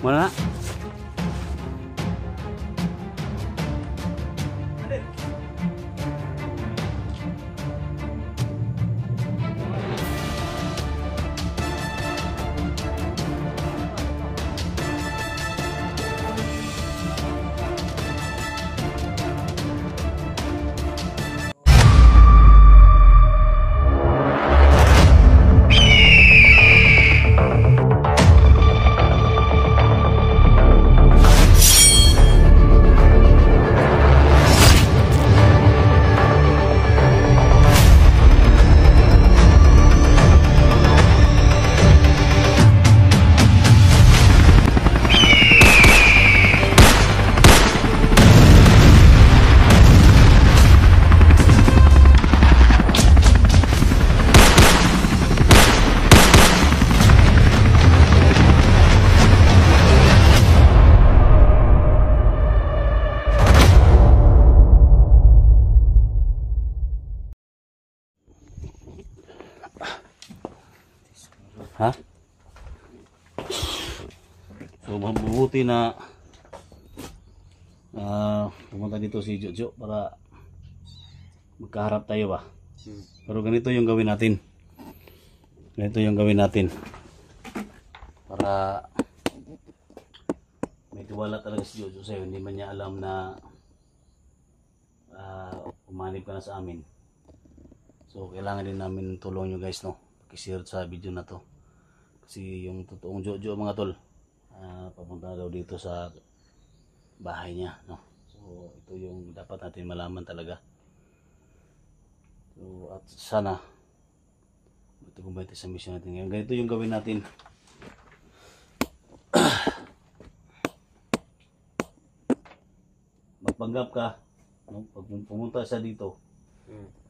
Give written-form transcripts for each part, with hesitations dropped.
Mana? Ha? So mabuti na pumunta dito si Jojo para magkaharap tayo ba. Pero ganito yung gawin natin. Ganito yung gawin natin. Para may tiwala talaga si Jojo sa'yo. Hindi man niya alam na umanib ka na sa amin. So kailangan din namin tulong nyo guys, no? Pakishare sa video na to. Kasi yung totoong Jojo mga tol, papunta daw dito sa bahay niya, no? So ito yung dapat natin malaman talaga. So at sana ito kumbay sa mission natin ngayon. Ganito yung gawin natin. Magpanggap ka, no? Pag pumunta siya dito,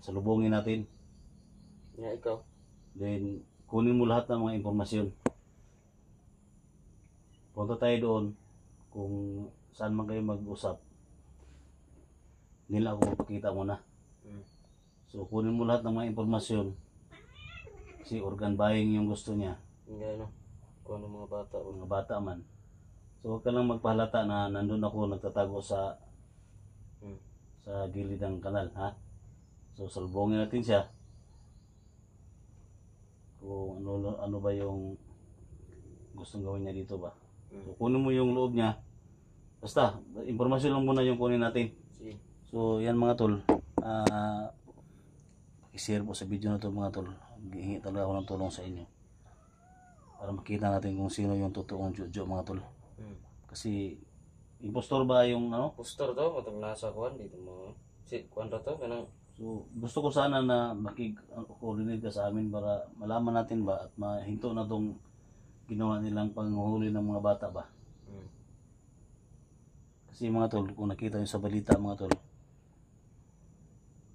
salubungin natin. Yeah, ikaw. Then kunin mo lahat ng mga impormasyon. Punta tayo doon kung saan man kayo mag-usap. Nila ako magpakita muna. So kunin mo lahat ng mga impormasyon. Kasi organ buying yung gusto niya. Hindi ano. Kung ano mga bata. Mga bata man. So huwag ka lang magpahalata na nandun ako nagtatago sa gilid ng kanal, ha? So salubungin natin siya. Kung ano ba yung gustong gawin niya dito ba. So kunin mo yung loob niya. Basta impormasyon lang muna yung kunin natin. So yan mga tol, i-share po sa video na to mga tol. Hihingi talaga ako ng tulong sa inyo para makita natin kung sino yung totoong Jojo mga tol. Kasi impostor ba yung ano? Impostor to, matang nasa kuwan dito mo. Si kuwan to kanang. So gusto ko sana na makig-coordinate ka sa amin para malaman natin ba at mahinto na tong ginawa nilang panghuhuli ng mga bata ba. Kasi mga tol, kung nakita nyo sa balita mga tol,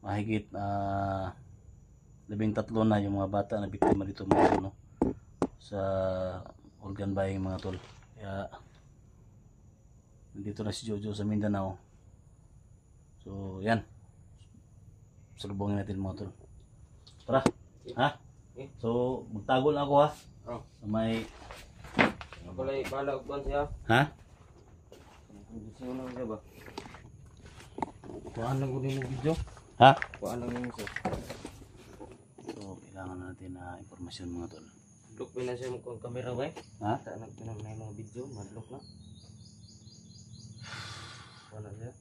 mahigit 13 na yung mga bata na biktima dito mga tol, no? Sa organ buying mga tol. Kaya nandito na si Jojo sa Mindanao. So yan, salubungin natin mga tol. Tara, ha? So magtago lang ako ha. Sa may Kulay bala kuwan siya. ha? Kondisyon lang siya ba? Kuhaan lang ko din yung video. Ha? Kuwan lang yun siya. So kailangan natin na impormasyon mga tol. Look na siya mo kung kamera ba? Ha? Ta nagtinam na mga video, madlock na. Wala siya.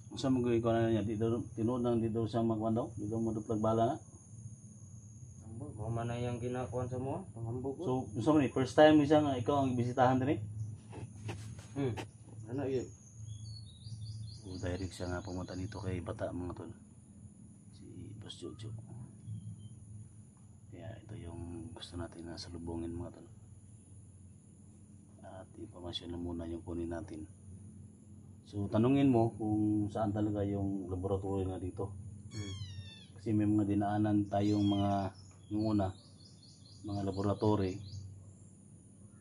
Unsa mo gawin ko na niya? Tinuod nang di daw siya magkuhan daw? Di daw maduplag bala na? Mama na yung ginakuan sa mo, panghambog ko. So, unsa man ni? First time siya nga ikaw ang bisitahan din eh? Ano yun? So, direct siya nga pumunta dito kay bata mga tol. Si Boss Jojo. Kaya ito yung gusto natin na salubungin mga tol. At impormasyon na muna yung kunin natin. So, tanungin mo kung saan talaga yung laboratory na dito. Kasi may mga dinaanan tayong mga yung una, mga laboratory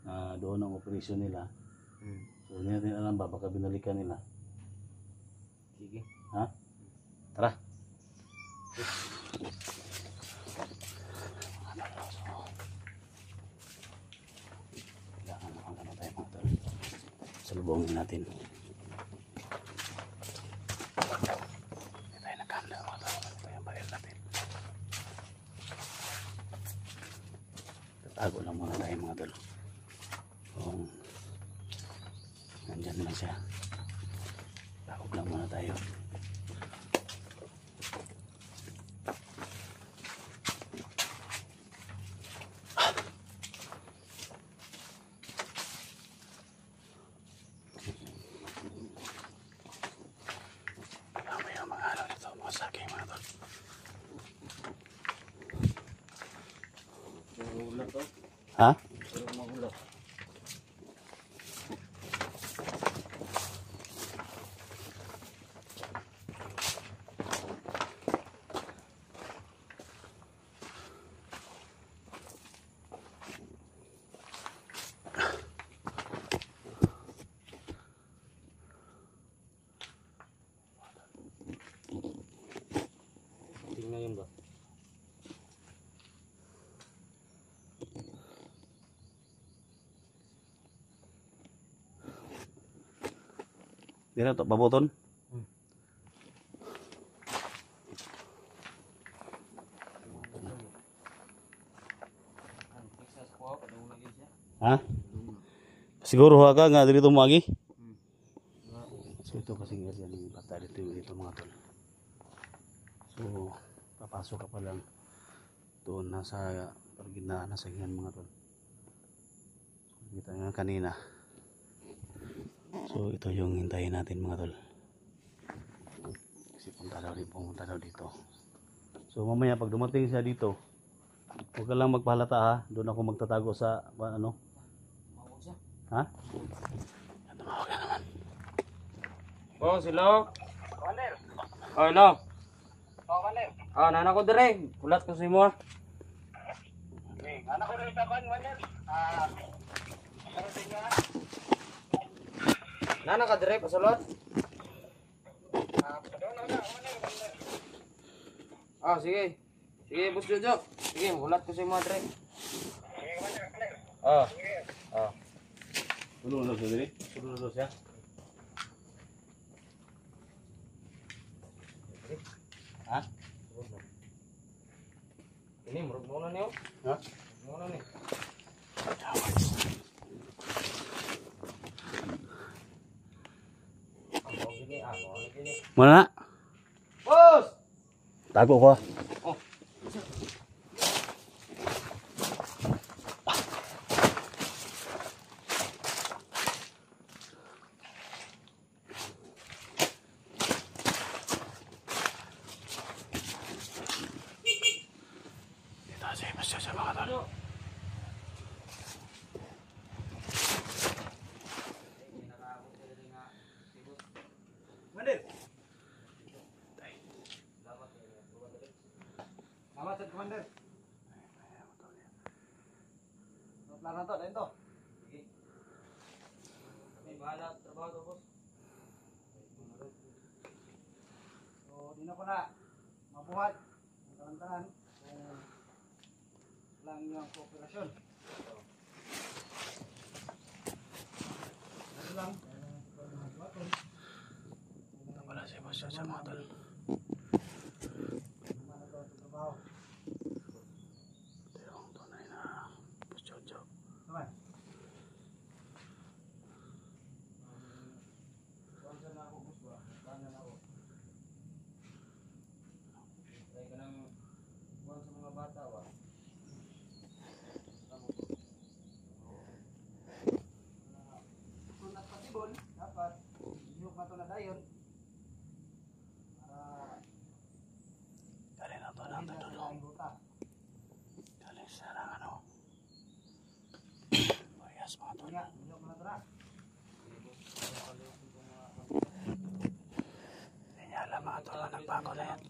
na doon ang operasyon nila. So hindi natin alam ba, baka binalikan nila. Sige. Ha? Tara. Kailangan naman tayo mga tol. Salubungin natin. Hindi tayo nakanda mga tao. Ito yung baril natin. Tatago lang muna tayo mga tol. Kung nandyan lang siya. Tago lang muna tayo. Ha? Tingnan yun ba? Di na ito, pabuton. Ha? Siguro ha ka nga dito magi. So ito kasi nga yan yung bata dito mga tol. So papasok ka pa lang doon nasa pagginaan nasa ganyan mga tol. So, kita nga kanina. So ito yung hintayin natin mga tol. Kasi pumunta daw dito. So mamaya pag dumating siya dito, huwag ka lang magpahalata ha. Doon ako magtatago sa ano. Ha? Tumawag ka naman. Oh, silo. Oh, hello. Oh, nana ko dire. Ulat ko sa imo. Anak ko rin sa kan, Wander. Nana ka dire pasulot. Ah, sige. Sige, Boss Jojo. Sige, ulat ko sa imo dire. Oh. Oh. Tulungan siya diri. Tulungan siya. Ha? Ini murug muna niyo. Ha? Muna ni. Ako gini. Mana na? Boss. Tago ko. Oh. Dito siya masya sa mga tol. Selamat sa Commander. Plano to, dito. Sige. May bahala trabaho to, boss. So, di na ko na mabuhat ang tanan kung lang yung kooperasyon. Ano lang, Wala siya masya sa mga tol. trabaho. Ito yung tunay na Boss Jojo. Naman. Kung na ako, boss ba? Kung na ako. Try ka nang buwan sa mga bata, wa. Kung nagpatibol, dapat iyok na ito na dayon. Para Galing na to ng hindi na tutulong. kailangan buta. Galing siya ng ano. Parehas mga tol. Kaya, iyok na ito na. Hindi niya alam mga tol na nagbago na yan.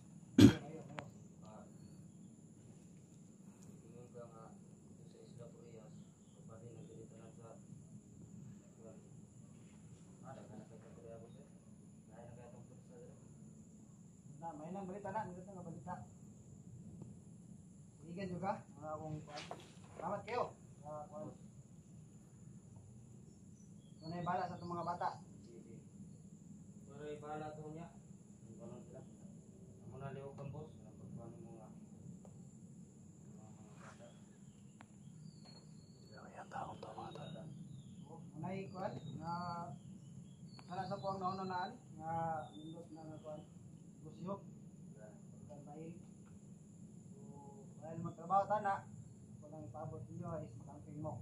Tingin ka nga sa Isla Purias, kapag nagdilita na sa ada ka na kay Korea boss eh. Dahil na kaya itong turista dito. Na, may nang balita na, nito nga balita. Igan juga, mga akong salamat kayo. Ano yung bala sa itong mga bata? Pero ibala to niya. Ang balon sila. Amo na liho kan boss. Napagkuhan mo nga. Unay kuan nga sana sa po ang naununaan nga nindot na kuan busyo kan bayi so dahil magtrabaho tana kung ang ipaabot ninyo is makangping mo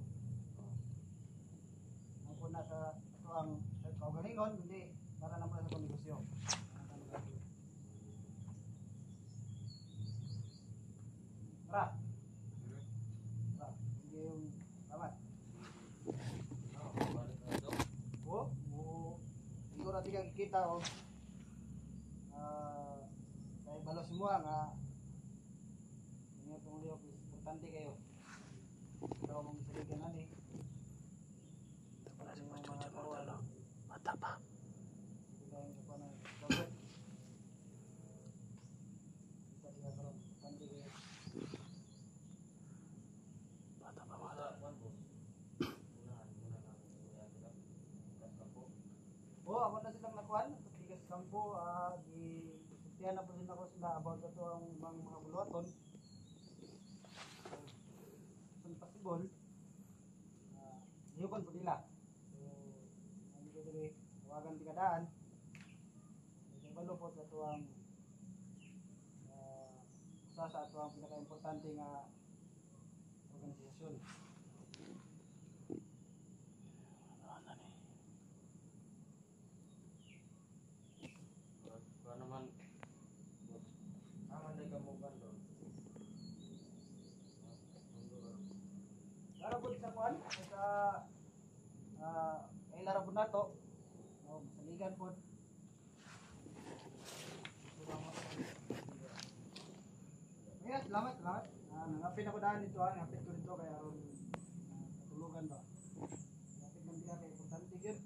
ang po na sa ito ang kaugalingon kundi para naman sa negosyo. Tara. Tara. Hindi yung salamat. Oo, siguro natin kang kikita o kay balos mo nga inyo itong liyok importante kayo ikaw mong saligan na ni mga karuan mata pa ikaw yung kapan ng kapit kita sila karoon importante kayo mata pa Oo, ako na silang nakuhan. Tigas kampo, di na po rin ako sila about ito ang mga buluaton. Kung possible, hiyukon po nila. So, hindi ko dili, tawagan di kadaan. Ito balo po sa ito ang usa sa ito ang pinaka-importante nga organisasyon. Naman aman day kamo bandon. Laro po sa kuan sa ay laro po nato. Oh, saligan po. Ayan, salamat. Nangapit ako daan dito, nangapit ko dito kaya aron katulugan ba. Nangapit man diya kay importante gyud.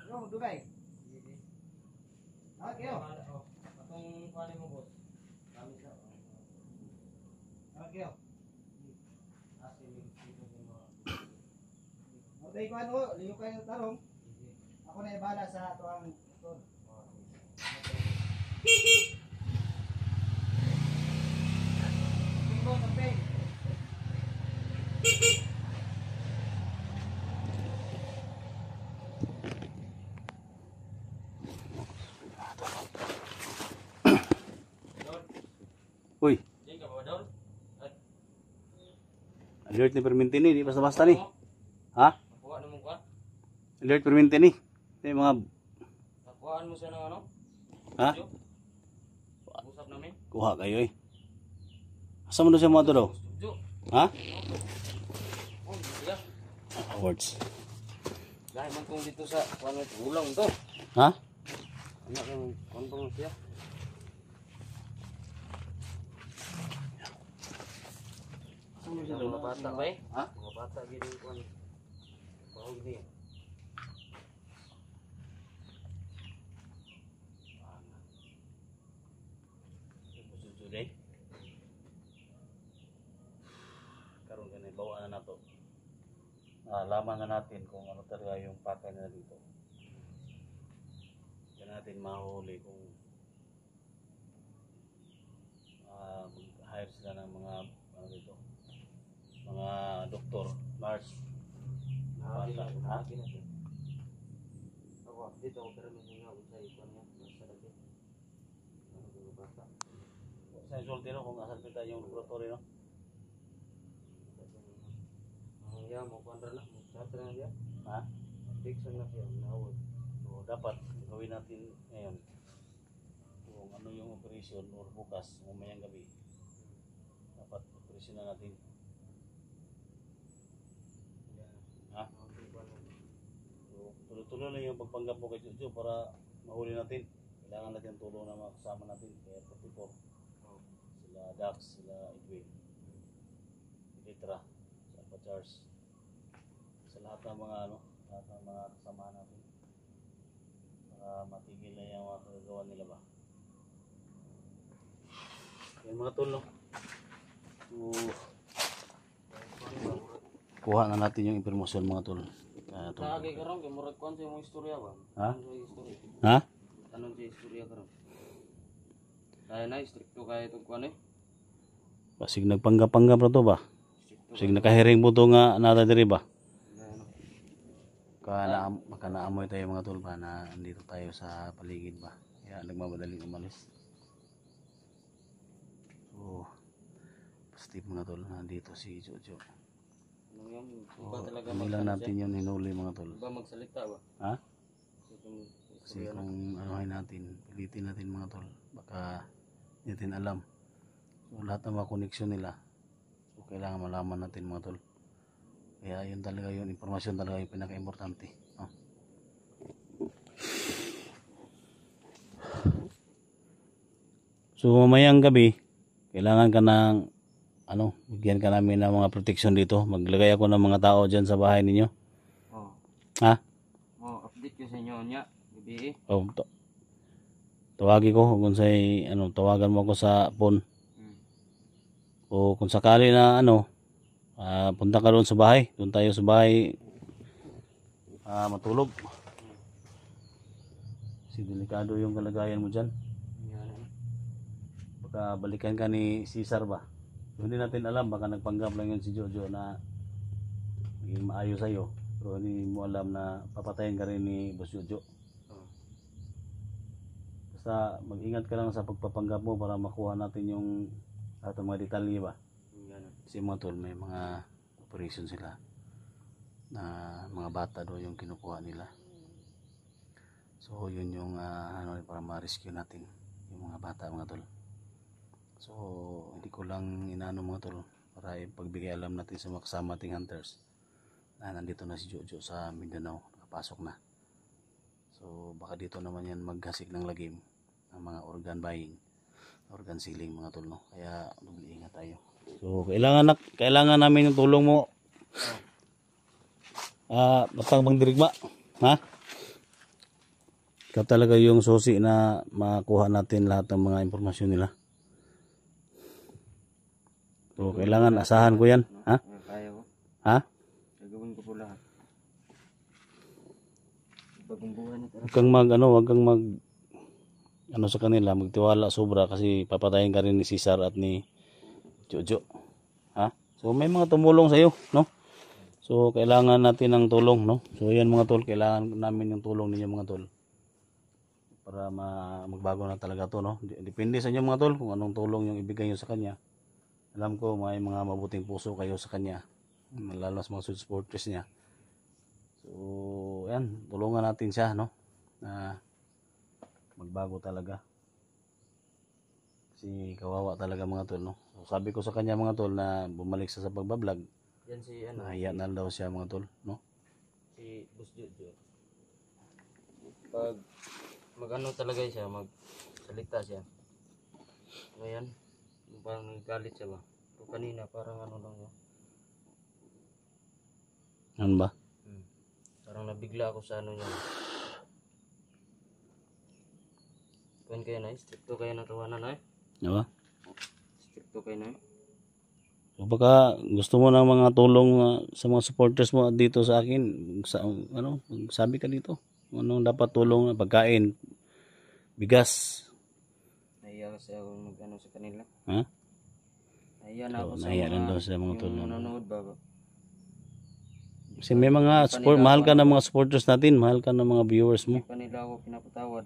Yo, dugay. Okay, yo. Atong kuan mo boss. Kami sa Okay, yo. asin dito mo. Okay, kuan ho, liyo kayo tarong. Ako na ibala sa ato ang motor. Pingo sa pay. Uy, Diyan ka ba daw? alert ni perminti ni, di basta-basta ni. Ha? Nakuha na mo kuan? Alert perminti ni. Yung mga, Nakuhaan mo siya ng ano? ha? Video? Usap namin? Kuha kayo eh. Asa mo na siya mga to daw? Studio. Ha? Oh, iya. Awards. Dahil man kung dito sa kuan ulang to. Ha? Anak ng kontrol siya. Mga bata ba eh? Ha? Mga bata gini kuan. Pahog ni. Today. Karon ganun, bawaan na nato. Laman na natin kung ano talaga yung pakay na dito. Yan natin mahuli kung hire sila ng mga ano dito, mga doktor, nurse. Ha? Ako dito ako pero may nga usay kuan niya sa lagi. Ano mga bata? Sa insulti no, kung asan kita yung laboratory no. Ang iya mo kuan na mo chat na dia. Ha? Fix na siya nawod. So dapat gawin natin ngayon kung ano yung operation or bukas umayang gabi. Dapat operation na natin. Ha? So, tuloy-tuloy na yung pagpanggap mo kay Jojo para mahuli natin. Kailangan natin ang tulong ng mga kasama natin. Kaya 44. Sila Dax, sila Edwin. Litra, sa Alpha Charles. Sa lahat ng mga lahat ng mga kasama natin. Para matigil na yung mga kagagawa nila ba. Yan mga tol no. So, kuha na natin yung impormasyon mga tol. Lagi karon kay murag kon sa imong istorya ba? Ha? Ano sa istorya? Ha? Tanong sa istorya karon. Kaya na stricto kaya itong kuan eh. Basig nagpanggap-panggap na to ba? Stricto. Basig nakahiring po to nga nata diri ba? Ano? Baka naamoy tayo mga tol ba na andito tayo sa paligid ba? Kaya nagmamadaling umalis. So, positive mga tol, nandito si Jojo. Ano yan? So, Iba talaga hindi lang natin yun hinuli mga tol. Iba magsalita ba? Ha? Itong Kasi istorya na. kung anuhin natin, pilitin natin mga tol, baka hindi natin alam. So, lahat ng mga koneksyon nila, so, kailangan malaman natin mga tol. Kaya yun talaga yun, informasyon talaga yung pinaka-importante. No? So mamayang gabi, kailangan ka ng bigyan ka namin ng mga protection dito. Maglagay ako ng mga tao dyan sa bahay ninyo. Oh. Ha? Oh, update ko sa inyo nya. Gabi eh. O, tawagi ko kung say tawagan mo ako sa phone. O kung sakali na punta ka doon sa bahay. Doon tayo sa bahay matulog. Kasi delikado yung kalagayan mo dyan. Yan. Baka balikan ka ni Cesar ba? So, hindi natin alam, baka nagpanggap lang yun si Jojo na maging maayos sa'yo. Pero hindi mo alam na papatayin ka rin ni Boss Jojo. Oh. Basta mag-ingat ka lang sa pagpapanggap mo para makuha natin yung lahat ng mga detalye ba. Yan. Kasi mga tol, may mga operation sila na mga bata do yung kinukuha nila. So yun yung para ma-rescue natin yung mga bata mga tol. So hindi ko lang inaano mga tol para ipagbigay alam natin sa mga kasama ating hunters na nandito na si Jojo sa Mindanao, nakapasok na. So baka dito naman yan maghasik ng lagim ng mga organ buying, organ selling mga tol, no? Kaya mag-iingat tayo. So kailangan namin yung tulong mo. Matang magdirigma, ha? Ikaw talaga yung susi na makuha natin lahat ng mga impormasyon nila. So kailangan asahan ko yan, ha? Kaya ko. Ha? Gagawin ko po lahat. Bagong buhay na talaga. Huwag kang mag sa kanila, magtiwala sobra kasi papatayin ka rin ni Cesar at ni Jojo. Ha? So may mga tumulong sa iyo, no? So kailangan natin ng tulong, no? So yan mga tol, kailangan namin yung tulong ninyo mga tol. Para magbago na talaga to, no? Depende sa inyo mga tol kung anong tulong yung ibigay niyo sa kanya. Alam ko may mga mabuting puso kayo sa kanya, lalo sa mga supporters niya. So yan, tulungan natin siya, no? Na magbago talaga. Kasi kawawa talaga mga tol, no? So, sabi ko sa kanya mga tol na bumalik siya sa pagbablog. Yan si Nahiya na daw siya mga tol, no? Si Boss Jojo. Pag magano talaga siya, magsalita siya. Ngayon, parang nagagalit siya ba? Pero kanina parang ano lang yun. Ano ba? Parang nabigla ako sa ano niya. Kuan kayo na, stricto kayo na tawanan na eh. Ano ba? Stricto kayo na eh. So baka gusto mo ng mga tulong sa mga supporters mo dito sa akin, sabi ka dito. Anong dapat tulong, pagkain, bigas. Nahiya kasi ako mag-ano sa kanila. Ha? Nahiya na ako So, sa nahiya rin daw sa mga yung tulong. nanonood ba? Kasi may mga mahal ka ng mga supporters natin, mahal ka ng mga viewers mo. Hindi pa nila ako pinapatawad.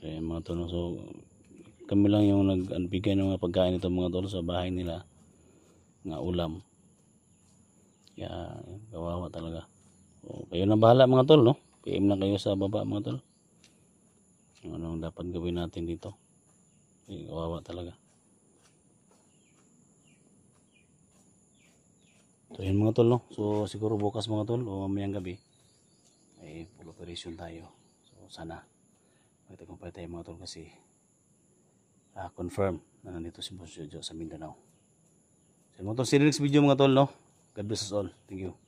Kaya mga tol, so kami lang yung nagbigay ng mga pagkain nito mga tol sa bahay nila, nga ulam. Kaya kawawa talaga. So, kayo na bahala mga tol, no? PM na kayo sa baba mga tol. Anong dapat gawin natin dito? Kawawa talaga. So yun mga tol, no? So siguro bukas mga tol o mamayang gabi ay full operation tayo. So sana magtagumpay tayo mga tol kasi confirm na nandito si Boss Jojo sa Mindanao. So mga tol, see you next video mga tol, no? God bless us all. Thank you.